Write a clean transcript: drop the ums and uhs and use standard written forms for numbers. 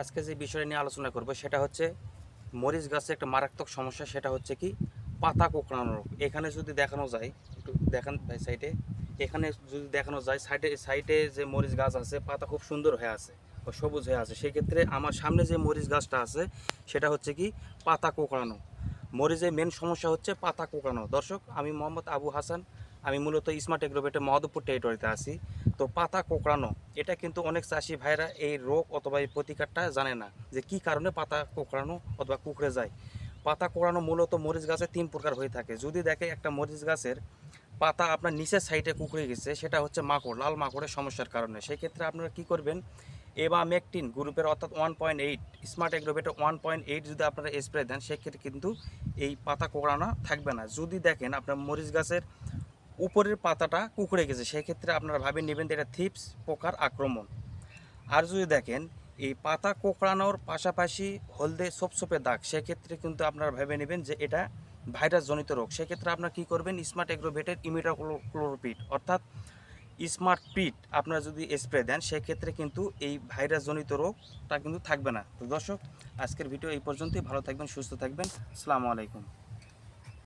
আজকে যে বিষয় নিয়ে আলোচনা করব সেটা হচ্ছে মরিচ গাছে একটা মারাত্মক সমস্যা, সেটা হচ্ছে কি পাতা কোঁকড়ানো রোগ। এখানে যদি দেখানো যায়, একটু দেখান ভাই সাইডে, এখানে যদি দেখানো যায় সাইডে সাইডে যে মরিচ গাছ আছে পাতা খুব সুন্দর হয়ে আছে ও সবুজ হয়ে আছে, সেই ক্ষেত্রে আমার সামনে যে মরিচ গাছটা আছে সেটা হচ্ছে কি পাতা কোঁকড়ানো। মরিচের মেন সমস্যা হচ্ছে পাতা কোঁকড়ানো। দর্শক, আমি মোহাম্মদ আবু হাসান, আমি মূলত স্মার্ট এগ্রোভেটের মহাদেবপুর টেরিটরিতে আছি। তো পাতা কোঁকড়ানো, এটা কিন্তু অনেক চাষি ভাইরা এই রোগ অথবা এই প্রতিকারটা জানে না যে কি কারণে পাতা কোঁকড়ানো অথবা কুঁকড়ে যায়। পাতা কোঁকড়ানো মূলত মরিচ গাছে 3 প্রকার হয়ে থাকে। যদি দেখে একটা মরিচ গাছের পাতা আপনার নিচের সাইডে কুঁকড়ে গেছে, সেটা হচ্ছে মাকড়, লাল মাকড়ের সমস্যার কারণে। সেই ক্ষেত্রে আপনারা কি করবেন, এবামেকটিন গ্রুপের অর্থাৎ 1.8 স্মার্ট এগ্রোভেটের 1.8 যদি আপনারা স্প্রে দেন, সেক্ষেত্রে কিন্তু এই পাতা কোঁকড়ানো থাকবে না। যদি দেখেন আপনার মরিচ গাছের উপরের পাতাটা কুঁকড়ে গেছে, সেক্ষেত্রে আপনারা ভাবে নেবেন যে এটা থ্রিপস পোকার আক্রমণ। আর যদি দেখেন এই পাতা কোঁকড়ানোর পাশাপাশি হলদে ছোপছোপে দাগ, সেক্ষেত্রে কিন্তু আপনারা ভেবে নেবেন যে এটা ভাইরাস জনিত রোগ। সেক্ষেত্রে আপনারা কী করবেন, স্মার্ট এগ্রোভেটের ইমিডাক্লোরপিড অর্থাৎ স্মার্ট পিট আপনারা যদি স্প্রে দেন, সেক্ষেত্রে কিন্তু এই ভাইরাস জনিত রোগটা কিন্তু থাকবে না। তো দর্শক, আজকের ভিডিও এই পর্যন্তই। ভালো থাকবেন, সুস্থ থাকবেন। আসসালামু আলাইকুম।